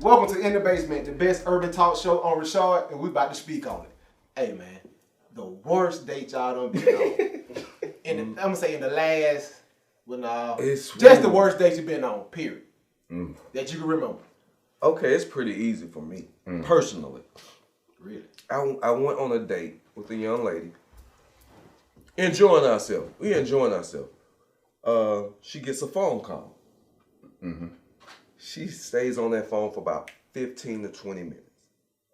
Welcome to In the Basement, the best urban talk show on Rashard, and we about to speak on it. Hey man, the worst date y'all done been on. I'm gonna say in the last, just the worst date you've been on, period. That you can remember. Okay, it's pretty easy for me, personally. Really? I went on a date with a young lady. Enjoying ourselves. We enjoying ourselves. She gets a phone call. She stays on that phone for about 15 to 20 minutes.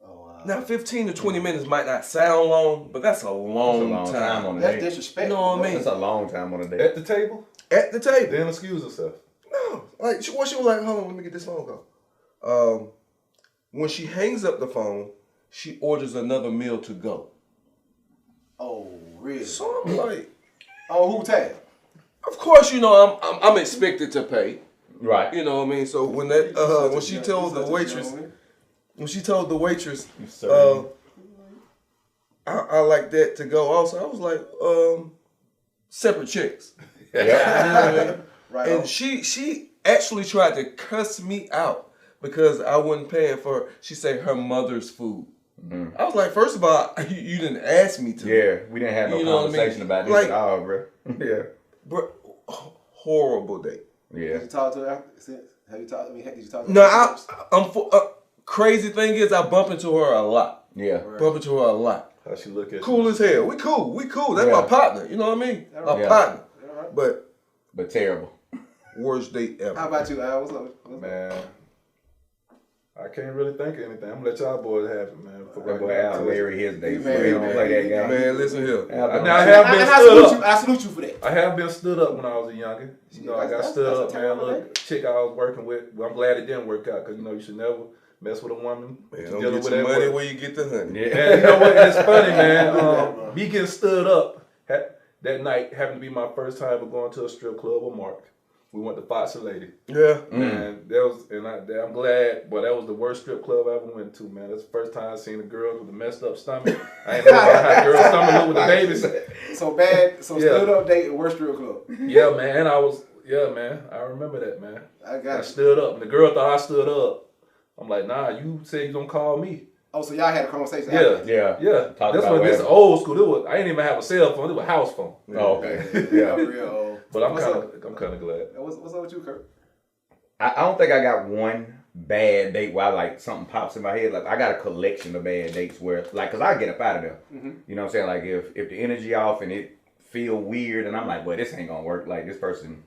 Oh, wow. Now, 15 to 20 minutes might not sound long, but that's a long time on a That's date. disrespectful. You know what I mean? That's a long time on a date. At the table? At the table. Then excuse herself. No. Like, she was like, hold on, let me get this phone call. When she hangs up the phone, she orders another meal to go. Oh, really? So I'm like, Oh, who tab? of course, you know, I'm expected to pay. Right. You know what I mean? So when that when she told the waitress, I like that to go also, I was like, separate checks. Yeah. Right. And she actually tried to cuss me out because I wasn't paying for her. She said her mother's food. I was like, first of all, you didn't ask me to. Yeah, we didn't have no You know what I mean? conversation about this Like- at all, bro. Yeah. Bro, horrible date. Yeah. Did you talk to her after? Have you talked? I mean, did you talk to her? No, afterwards? crazy thing is I bump into her a lot. Yeah. Bump into her a lot. How she look at Cool you. as hell. We cool. That's Yeah. my partner. You know what I mean? Yeah. A partner. All right. But terrible. worst date ever. How about you, Al? What's up? Man, I can't really think of anything. I'm gonna let y'all boys have it, man. For That right boy now. Al Larry his day. Man, We don't play that game. Man, listen here. Al, Now, I have been I stood salute you. up. I salute you for that. I have been stood up when I was a youngin'. You know, I got That's- stood that's a up, man. terrible Look, chick I was working with. Well, I'm glad it didn't work out because you know you should never mess with a woman. Man, You're don't dealing get with your that money work. where you get the honey. Yeah. Man, you know what? It's funny, man. Me getting stood up that night happened to be my first time of going to a strip club with Mark. We went to Foxy Lady. Yeah. Man, I'm glad, but that was the worst strip club I ever went to, man. That's the first time I seen a girl with a messed up stomach. I ain't know about how girls' stomach look with the babies. So bad. So Yeah. stood up date at worst strip club. Yeah, man, man. I remember that, man. I I got it. stood up, and the girl thought I stood up. I'm like, nah, you said you don't call me. Oh, so y'all had a conversation. Yeah. after? Yeah. Talk This about was this whatever. old school. I didn't even have a cell phone. It was a house phone. Oh, okay. Yeah, Yeah. real. But I'm What's kind of glad. What's up with you, Kurt? I don't think I got one bad date where like something pops in my head. Like I got a collection of bad dates where like, cause I get up out of there. You know what I'm saying? Like if the energy off and it feel weird and I'm like, well, this ain't gonna work. Like this person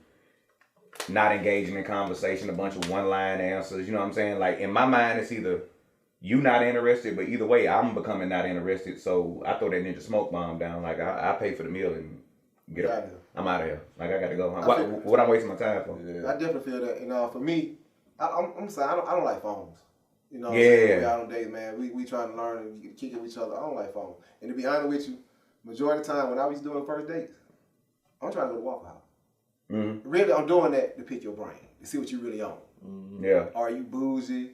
not engaging in conversation, a bunch of one line answers. You know what I'm saying? Like in my mind, it's either you not interested, but either way, I'm becoming not interested. So I throw that ninja smoke bomb down. Like I pay for the meal and get Outta up. here. I'm out of here. Like I gotta go. feel- What I'm wasting my time for? I definitely feel that. You know, for me, I'm saying I don't like phones. You know, what I'm Yeah. saying? We out on dates, man. We trying to learn and kick it with each other. I don't like phones. And to be honest with you, majority of the time when I was doing first dates, I'm trying to go to Waffle House. Mm-hmm. Really, I'm doing that to pick your brain, to see what you really on. Yeah. Are you bougie?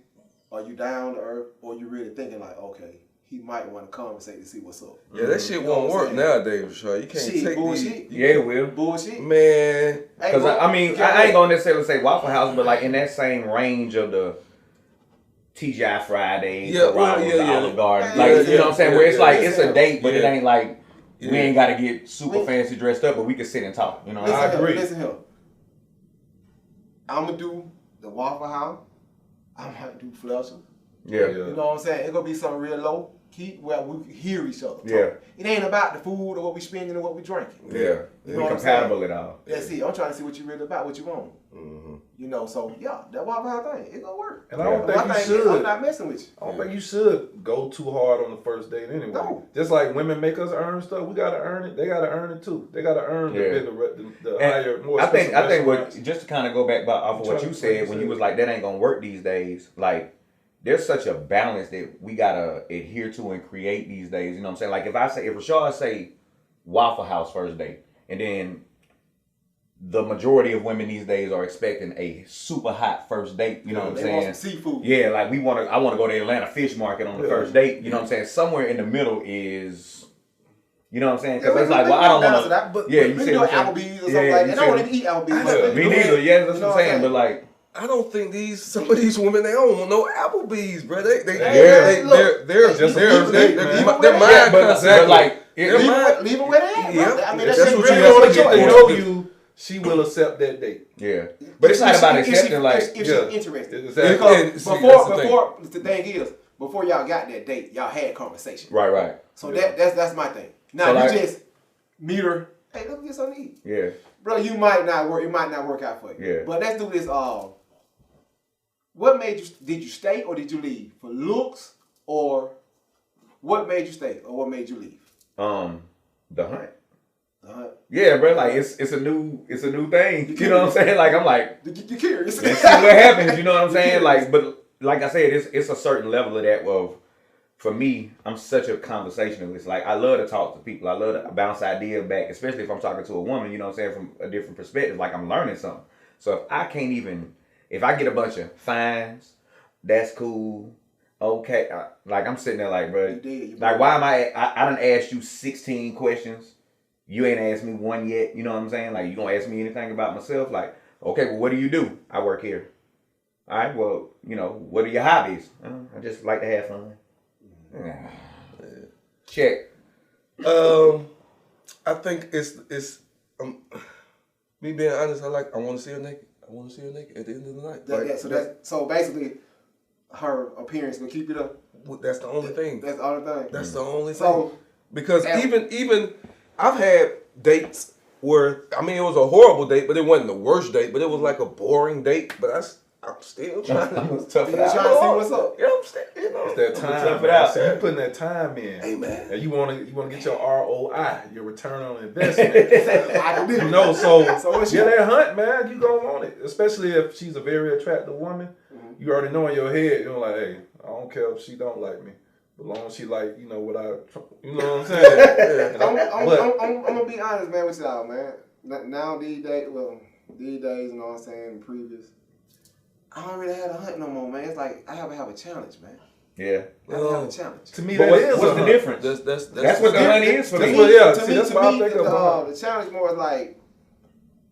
Are you down to earth? Or you really thinking like, okay, he might want to conversate to see what's up. Yeah, that shit You know won't what I'm work saying? nowadays, Rashad. You can't Shit, take bullshit. these. Yeah, it will. Bullshit. Man. Hey, Because bro, I mean, you can't I ain't wait. gonna necessarily say Waffle House, but like in that same range of the TGI Fridays, Yeah, Carrabba's, yeah, the yeah. Olive Garden, Yeah, like yeah, you know what I'm saying, yeah, where it's yeah, like yeah. it's a date, but it Yeah. ain't like we Yeah. ain't gotta get super We- fancy dressed up, but we can sit and talk. You know, Listen I here, agree. Listen here. I'm gonna do the Waffle House. I'm gonna do Fletcher. yeah, You know what I'm saying? It's gonna be something real low key where we can hear each other. talk. Yeah. It ain't about the food or what we spending or what we drinking. yeah, You we know what I'm compatible at all. That's it. I'm trying to see what you really about, what you want. You know, so yeah, that Waffle House thing, it gonna work. And I don't My think you thing is, should. I'm not messing with you. I don't think you should go too hard on the first date anyway. No. Just like women make us earn stuff, we gotta earn it. They gotta earn it too. They gotta earn Yeah. the And higher, more. I think expensive what restaurants. just to kind of go back off of what you said when you was like that ain't gonna work these days. Like there's such a balance that we gotta adhere to and create these days. You know what I'm saying? Like if Rashad say Waffle House first date, and then the majority of women these days are expecting a super hot first date. You know what I'm They saying? want some seafood. Yeah, like I want to go to the Atlanta Fish Market on the first date. You know what I'm saying? Somewhere in the middle is, you know what I'm saying? Because it's like, well, I don't want to. That, but Yeah, we you can see do what I'm Applebee's or saying? something Yeah, like you that. see I don't what- even eat Applebee's. Yeah. but we Me can do neither. it. Yeah, that's You know what I'm saying. But like, I don't think some of these women, they don't want no Applebee's, bro. They're just they're Yeah, mind but like, leave them where they at. Yeah. Bro. I mean, That's that's what really you your have to choice. get. know you, she will accept that date. yeah. But it's not about accepting, like, if she's interested. Exactly. Because See, before the thing is, before y'all got that date, y'all had conversation. right. So that's my thing. Now So, you like, just meet her. Hey, let's get something to eat. Yeah. Bro, you might not work. It might not work out for you. Yeah. But let's do this. What made you? Did you stay or did you leave for looks, or what made you stay or what made you leave? The hunt. Uh, Yeah, bro. Like it's a new thing. You know what I'm saying? Like I'm like, you're curious. let's see what happens. You know what I'm saying? Like, but like I said, it's a certain level of that. Of for me, I'm such a conversationalist. Like I love to talk to people. I love to bounce ideas back, especially if I'm talking to a woman. You know what I'm saying? From a different perspective. Like I'm learning something. So if I get a bunch of fines, that's cool. Okay, like I'm sitting there like, bro, like why am I done asked you 16 questions. You ain't asked me one yet. You know what I'm saying? Like you don't ask me anything about myself. Like, okay, well, what do you do? I work here. All right, well, what are your hobbies? I just like to have fun. Check. I think it's me being honest. I want to see her naked. I want to see her naked at the end of the night. So basically, her appearance will keep it up. That's the only thing. That's the only thing. That's the only thing. So because even I've had dates where it was a horrible date, but it wasn't the worst date, but it was like a boring date. But I'm still trying to tough it out. trying to see what's up. Yeah, I'm still, It's that time. tough it out. See, you putting that time in. Hey, man. And you wanna get your ROI, your return on investment. So So what's that hunt, man, you gonna want it. Especially if she's a very attractive woman. Mm-hmm. You already know in your head, you're like, hey, I don't care if she don't like me. As long as she like, what I'm saying? I'm gonna be honest, man, with y'all, man. Now these days, you know what I'm saying, previous, I don't really have a hunt no more, man. It's like I have a challenge, man. Yeah. I have a challenge. To me, But that is what's a the hunt. difference? That's what the hunt is for me. That's what I think the about. challenge more is like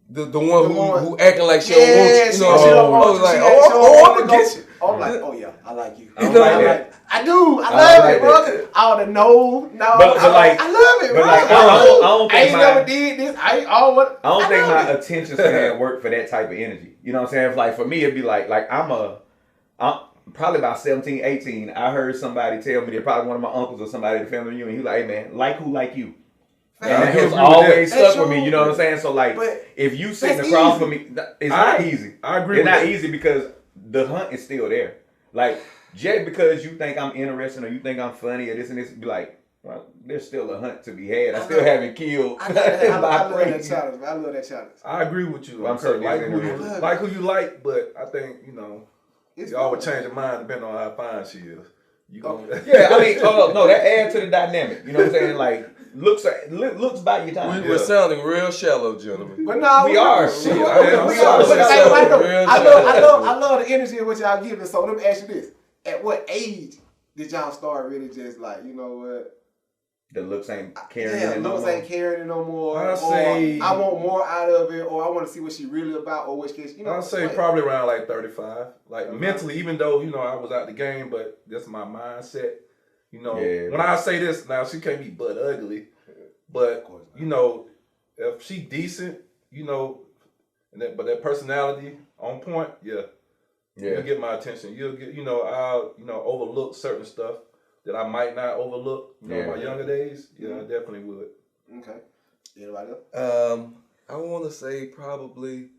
the one who acting like she don't want you. she know, don't want you. like, She I'm don't gonna get you. I'm like, oh yeah, I like you. I don't like that. I do. I I love like it, bro. All the no, But like, I love it, but bro. like, I don't I think ain't never did this. I don't think love my it. attention span work for that type of energy. You know what I'm saying? Like for me, it'd be like I'm probably about 17, 18. I heard somebody tell me that probably one of my uncles or somebody in the family reunion. He like, hey man, like who like you. And I that can has agree with always that. stuck with me. You know what I'm saying? So like, But if you sitting that's across easy. from me, it's not easy. I agree It's with not that. easy because the hunt is still there. Like just because you think I'm interesting or you think I'm funny or this and this, be like, well, there's still a hunt to be had. I still haven't killed. I love that by challenge, man. I love that challenge. I agree with you. Well, I'm Kurt. certain like it's who you like, but I think It's y'all would fun. change your mind depending on how fine she is. You gonna Yeah, I mean, no, that adds to the dynamic. You know what I'm saying? Like looks by your time. We're sounding real shallow, gentlemen. But no, We are. Shit, We I are. I love the energy of what y'all giving. So let me ask you this: at what age did y'all start really just like, you know what? The looks ain't carrying Yeah, it no looks more. ain't carrying it no more. I or say- I want more out of it, or I want to see what she really about, or which case, I'll say probably around like 35. Like mentally, even though I was out the game, but that's my mindset. Yeah. When I say this now, she can't be butt ugly, but if she decent, but that personality on point, you'll get my attention. You'll get, I'll overlook certain stuff that I might not overlook. In my younger days, I definitely would. Okay. Anybody else? I want to say probably.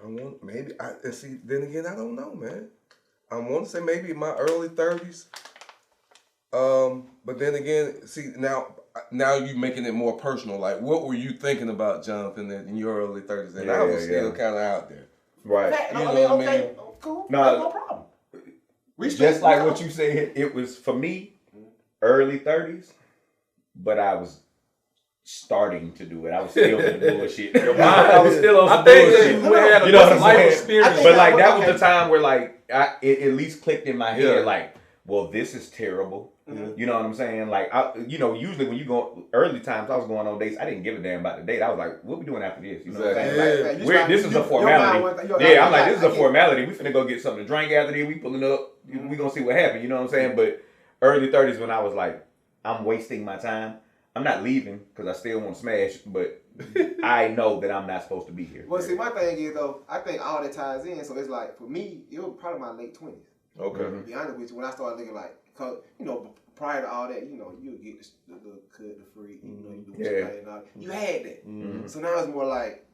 Then again, I don't know, man. I want to say maybe my early 30s. But then again, see now you're making it more personal. Like, what were you thinking about, Jonathan, in your early 30s? And I was still kind of out there. Right. You know know what I okay, mean? cool. No. No problem. Just like what you said, it was for me early 30s, but I was starting to do it. I was still in the bullshit. I was still on some bullshit. you had a You know what I'm life saying? experience. But like that was Okay. the time where like it at least clicked in my head Yeah. like, well, this is terrible. You know what I'm saying? Like, usually when you go early times, I was going on dates. I didn't give a damn about the date. I was like, what we doing after this? You know what I'm saying? Like, this is a formality. I'm like, this is a formality. We finna go get something to drink after this. We pulling up. We gonna see what happens. You know what I'm saying? But early 30s when I was like, I'm wasting my time. I'm not leaving because I still want to smash, but I know that I'm not supposed to be here. Well, see, my thing is though, I think all that ties in. So it's like for me, it was probably my late 20s. Okay. To be honest with you, when I started looking like, cause prior to all that, you get the cut, the free, you do what you like and all that. You had that. Mm-hmm. So now it's more like,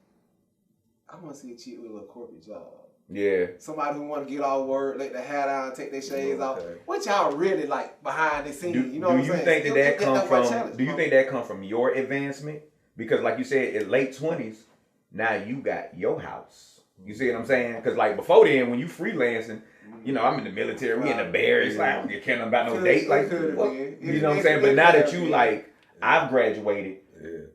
I want to see a chick with a little corporate job. Yeah. Somebody who want to get all work, let the hat on, take their shades off. What y'all really like behind the scenes? Do you think that come from? Do you think that come from your advancement? Because like you said, in late 20s, now you got your house. You see what I'm saying? Because like before then, when you freelancing, I'm in the military, we in the barracks, like I don't get caring about no date, like you know what I'm saying. But now that you like, I've graduated,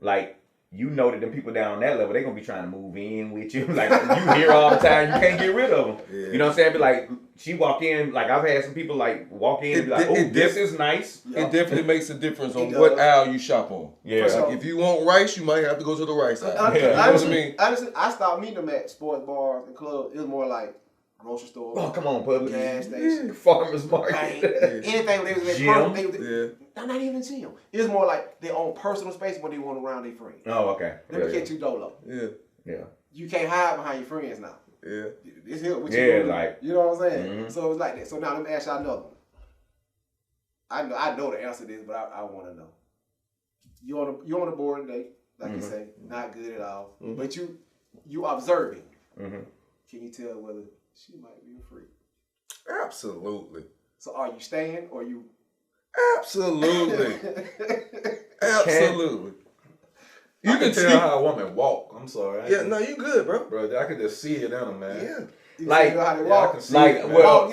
like. You know that them people down on that level, they gonna be trying to move in with you. Like you here all the time, you can't get rid of them. Yeah. You know what I'm saying? But like she walk in, like I've had some people like walk in and be like, "Oh, this is nice." It definitely makes a difference on what aisle you shop on. Yeah. Like if you want rice, you might have to go to the rice aisle. You know what I mean? Honestly, I stopped meeting them at sports bars and clubs. It was more like grocery store. Oh, come on, Publix. Gas station. Farmers market. Anything they was gym. Not even gym. It was more like their own personal space when they want around their friends. Oh, okay. Let me catch you dolo. Yeah. You can't hide behind your friends now. Yeah. This here what you like you know what I'm saying? Mm-hmm. So it's like that. So now let me ask y'all another one. I know the answer to this, but I want to know. You on a boring date, like you say, not good at all, but you observing. Mm-hmm. Can you tell whether she might be a freak? Absolutely. So are you staying or you? Absolutely. Absolutely. You can tell how a woman walk. I'm sorry. Yeah, no, you good, bro. Bro, I can just see it in them, man. Yeah. You like how they walk. I can see it, well,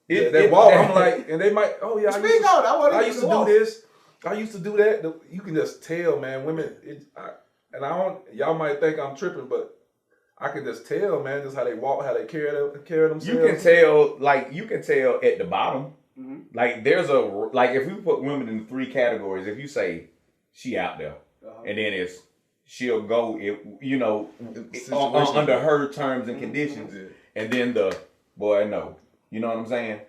they walk. I'm like, and they might. Oh yeah, I used to do this. I used to do that. You can just tell, man. Women, y'all might think I'm tripping, but I can just tell, man, just how they walk, how they carry themselves. You can tell at the bottom. Mm-hmm. Like if we put women in 3 categories, if you say she out there, and then she'll go, under her terms and conditions, and then the boy no, you know what I'm saying?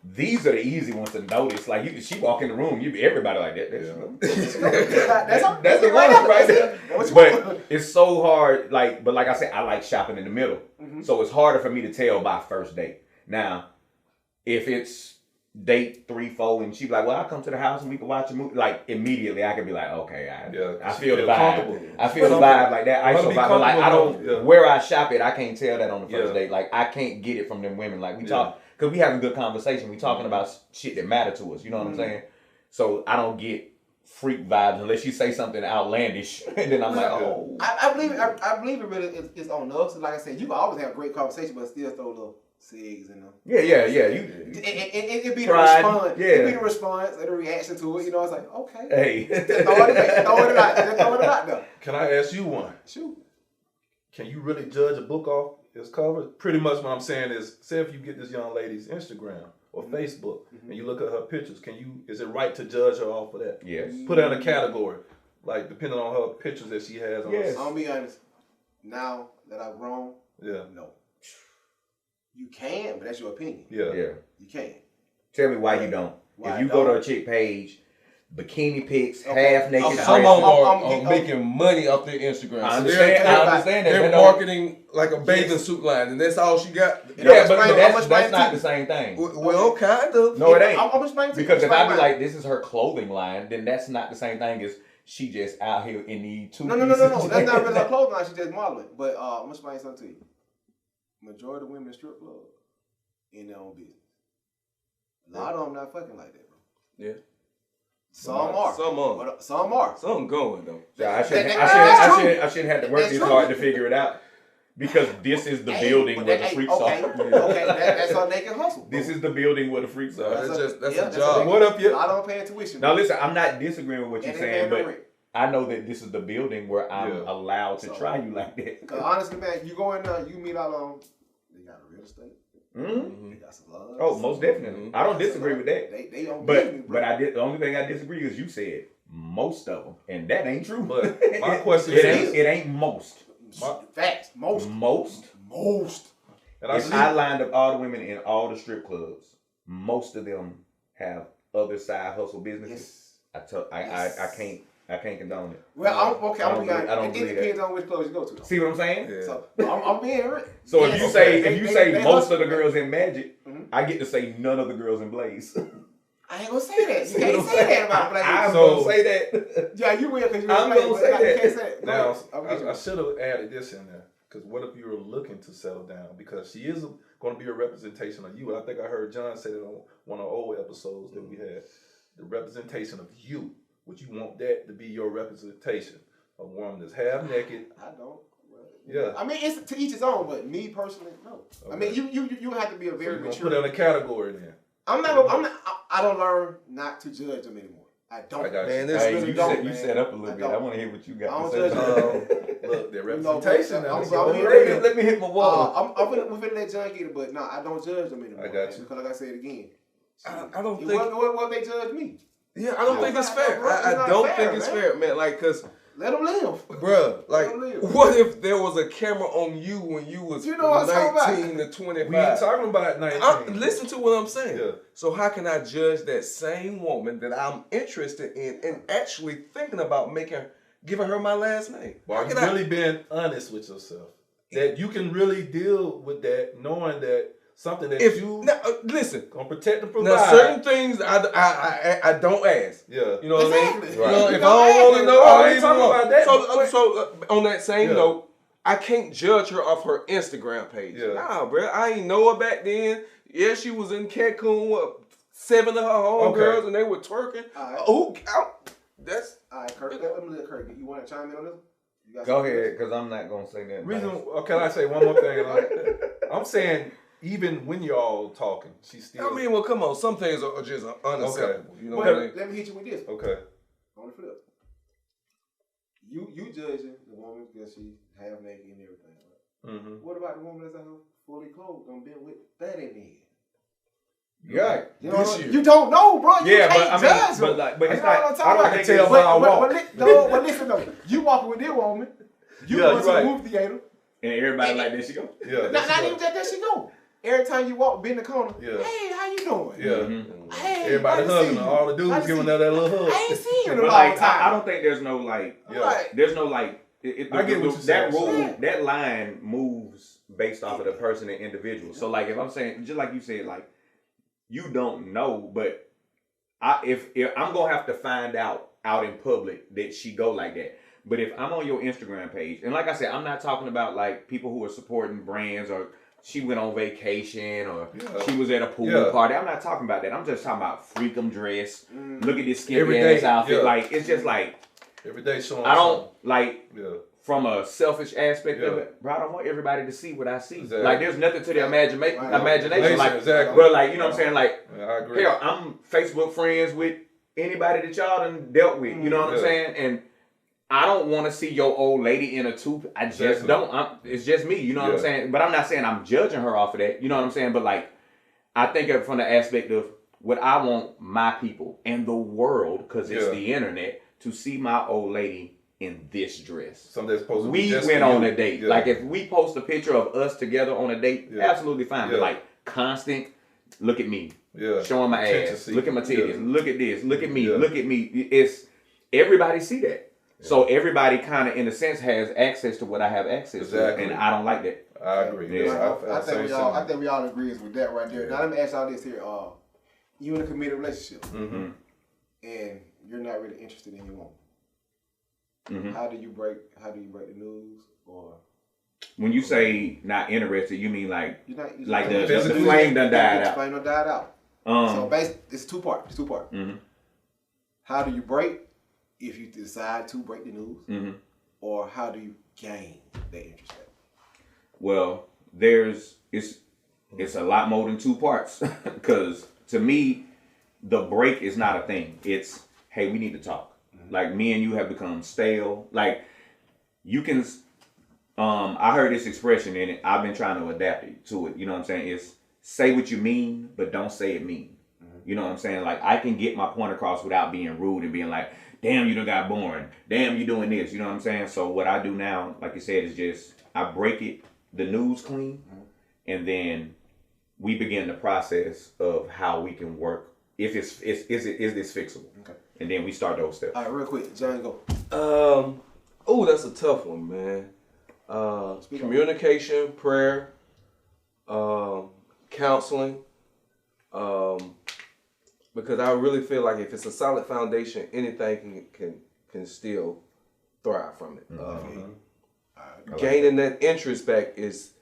These are the easy ones to notice. Like she walk in the room, everybody like that. That's the one right there. But it's so hard. But like I said, I like shopping in the middle, so it's harder for me to tell by first date. Now, if it's date 3, 4, and she be like, well, I'll come to the house and we can watch a movie. Like immediately I can be like, okay, I feel the vibe. I feel the vibe like that. But like I don't where I shop it, I can't tell that on the first date. Like I can't get it from them women. Like we talk because we having good conversation. We talking about shit that matter to us. You know what I'm saying? So I don't get freak vibes unless you say something outlandish, and then I'm like, oh. I believe it really is on us. Like I said, you can always have great conversation, but still throw a little cigs in them. Yeah. It'd be the response. It'd be the response and the reaction to it. You know, it's like, okay. Hey. Just throw it out there. Can I ask you one? Shoot. Can you really judge a book off its cover? Pretty much what I'm saying is, say if you get this young lady's Instagram or Facebook and you look at her pictures, is it right to judge her off of that? Yes. Put her in a category, like depending on her pictures that she has on her. I'll be honest. Now that I've grown, no. You can, but that's your opinion. Yeah. You can. Tell me why you don't. If you go to a chick page, bikini pics, half naked. Some of them are making money off their Instagram. I understand that. They're marketing like a bathing suit line, and that's all she got. Yeah, but that's not the same thing. Well, kind of. No, it ain't. I'm explaining to you. Because if I be like, this is her clothing line, then that's not the same thing as she just out here in the 2 No. That's not really her clothing line. She just modeling. But I'm gonna explain something to you. Majority of women in strip clubs in their own business. A lot of them not fucking like that, bro. Yeah. Some are. But some are. Some going though. Yeah, I shouldn't have to work this hard to figure it out. Because this is the building where the freaks are. Okay, that's our naked hustle. This is the building where the freaks are. That's a job. What up, I don't pay tuition. Now listen, I'm not disagreeing with what you're saying, but I know that this is the building where I'm allowed to try you like that. Because honestly, man, you go in there, you meet out on, they got real estate. Mm-hmm. They got some love. Oh, most definitely. I don't disagree with that. They don't But I did. The only thing I disagree is you said most of them, and that ain't true. But my question it is, ain't most. Facts. Most. And If I lined up all the women in all the strip clubs, most of them have other side hustle businesses. Yes. I can't condone it. Well, I'm be honest. I don't It believe depends on which clubs you go to. Though. See what I'm saying? Yeah. So I'm being real. So if you say they most hustle, of the girls in Magic, Mhm. I get to say none of the girls in Blaze. I ain't gonna say that. You can't say that about Blaze. I'm So- gonna say that. Yeah, you will because you I'm Blaze, gonna but say like, you that. can't say that. now, No, I should have added this in there. Because what if you were looking to settle down? Because she is going to be a representation of you. And I think I heard John say it on one of the old episodes that we had. The representation of you. Would you want that to be your representation? A woman that's half naked. I don't. Yeah. I mean, it's to each his own, but me personally, no. Okay. I mean, you have to be a So very you're going to mature. put in a category then. I don't learn not to judge them anymore. I don't. I got you. Man, this Hey, really you don't, set, you man. set up a little I bit. I don't. want to hear what you I got don't to judge say. Look, their You know, representation. but now, I'm they sorry, get I'm on Let me hit my wall. I'm finna let John get it, but no, I don't judge them anymore. I got you. Because like I said again, I don't it think. what they judge me. Yeah, I don't think it's fair. It's I not don't fair, think it's man. fair, man. Like, cause, Let them live. bruh, like, Let 'em live. what if there was a camera on you when you was You know what I'm talking 19 to 25? We ain't talking about 19. Listen to what I'm saying. Yeah. So how can I judge that same woman that I'm interested in and actually thinking about giving her my last name? Well, How you can I- really being honest with yourself. That you can really deal with that, knowing that something that you now, listen. gonna protect and provide. Now certain things I don't ask. Yeah. You know what I mean? Exactly. You Right. know, You if don't I don't want ask to it. know, Oh, I I'll ain't leave it talking alone. about that, So on that same Yeah. note, I can't judge her off her Instagram page. Yeah. Nah, bro, I ain't know her back then. Yeah, she was in Cancun with 7 of her homegirls and they were twerking. All right. That's All right, Kirk. Let me let Kirk. You want to chime in on this? You got Go something ahead, because I'm not gonna say that. Reason? Can I say one more thing? I'm saying even when you're all talking, she's still. I mean, well, come on. Some things are just unacceptable. You know Well, what I mean? let me hit you with this. Okay. On the flip. You judging the woman because she half naked and everything, right? Mm-hmm. What about the woman that's out fully clothed and been with that in there? Yeah. You, know This what? year. You don't know, bro. You Yeah, can't but I judge mean, them. but like, but it's You know what I'm not. talking I don't about? think tell it's- by I walk. But listen though, you walking with this woman, you Yeah, go you're to right. the movie theater. and everybody like, there she go. Yeah. Not even just there she go. Every time you walk, bend the corner. Yeah. Hey, how you doing? Yeah. Mhm. Hey, Everybody I hugging see her. you. All the I dudes see giving you. her that little hug. I ain't seen you in a But long like, time. I don't think there's no like. Yeah. Like, There's no like. I get what you're that saying. rule, Yeah. that line moves based off of the person and individual. So like, if I'm saying, just like you said, like you don't know, but if I'm gonna have to find out in public that she go like that. But if I'm on your Instagram page, and like I said, I'm not talking about like people who are supporting brands or she went on vacation or Yeah. she was at a pool Yeah. party. I'm not talking about that. I'm just talking about freakum dress. Look at this skimpy Every day, ass outfit. yeah. Like it's just like Every day showing. I don't like. something. Yeah. From a selfish aspect of Yeah. it, bro, I don't want everybody to see what I see. Exactly. Like, there's nothing to the imagination. Imagination, Like, exactly. bro, like, you know what I'm saying? Like, Yeah, I agree. hell, I'm Facebook friends with anybody that y'all done dealt with. You know what I'm Yeah. saying? And I don't want to see your old lady in a tube. I just Exactly. don't. It's just me. You know what I'm Yeah. saying? But I'm not saying I'm judging her off of that. You know what I'm saying? But like, I think of it from the aspect of what I want my people and the world, because it's Yeah. the internet, to see my old lady in this dress. Something that's supposed to be We just went for on you. a date. Yeah. Like if we post a picture of us together on a date, Yeah. absolutely fine. Yeah. But like constant, look at me, Yeah. showing my Attention ass, seeking. look at my titties, Yeah. look at this, look at me, Yeah. look at me. It's everybody see that. So everybody kind of, in a sense, has access to what I have access Exactly. to, and I don't like that. I agree. Yeah. Yeah, I think we all agree with that right there. Now let me ask y'all this here. You in a committed relationship Mm-hmm. and you're not really interested in your woman. Mhm. How do you break the news? Or When you say not interested, you mean like you're not Like you're the not- flame done died The out. flame done died out. So basically, it's two part. mhm, How do you break if you decide to break the news, mhm. or how do you gain that interest? Well, it's a lot more than two parts because to me, the break is not a thing. It's hey, we need to talk. Like me and you have become stale. Like you can. I heard this expression and I've been trying to adapt it to it. You know what I'm saying? It's say what you mean, but don't say it mean. You know what I'm saying? Like, I can get my point across without being rude and being like, damn, you done got boring. Damn, you doing this. You know what I'm saying? So what I do now, like you said, is just I break the news clean, and then we begin the process of how we can work. If is this fixable? Okay. And then we start those steps. All right, real quick, John, go. Oh, that's a tough one, man. Communication, prayer, counseling. Because I really feel like if it's a solid foundation, anything can still thrive from it. Gaining that interest back is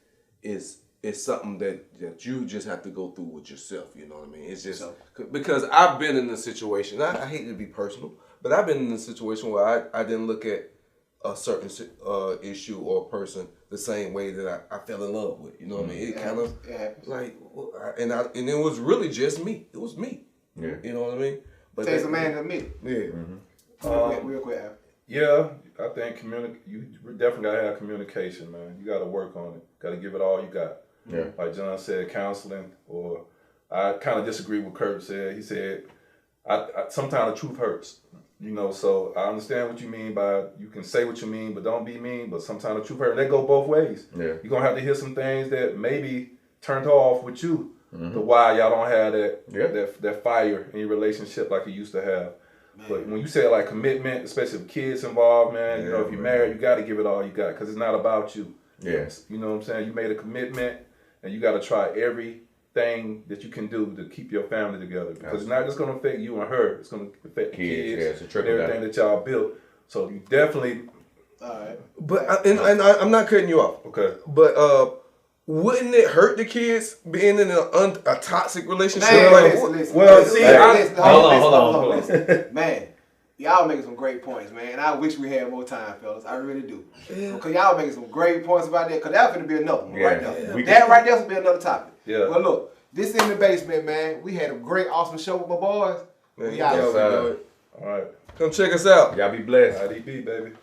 something that you just have to go through with yourself. You know what I mean? It's just because I've been in a situation. I hate to be personal, but I've been in a situation where I didn't look at a certain issue or person the same way that I fell in love with. You know what I mean? It kind of like, and it was really just me. It was me. Yeah. You know what I mean? But takes a man to admit it. Yeah. Real quick. Yeah, I think you definitely gotta have communication, man. You gotta work on it. Gotta give it all you got. Yeah. Like John said, counseling, or I kind of disagree with Kurt said. He said, I sometimes the truth hurts. You know, so I understand what you mean by you can say what you mean, but don't be mean. But sometimes the truth hurts. They go both ways. Yeah. You're gonna have to hear some things that maybe turned off with you. The why y'all don't have that fire in your relationship like you used to have. Man. But when you say like commitment, especially with kids involved, man, you know, if you're married, you got to give it all you got because it's not about you. Yes. You know what I'm saying? You made a commitment and you got to try everything that you can do to keep your family together because it's not just going to affect you and her. It's going to affect the kids and everything that y'all built. So you definitely. All right. But I'm not cutting you off. Okay. But wouldn't it hurt the kids being in a toxic relationship? Man, listen. Hold on. Man, y'all making some great points, man. And I wish we had more time, fellas. I really do. Yeah. Because y'all making some great points about that. Because that's going to be another one right there. That right there will be another topic. Yeah. But look, this In the Basement, man. We had a great, awesome show with my boys. Man, we out. All right. Come check us out. Y'all be blessed. IDB, baby.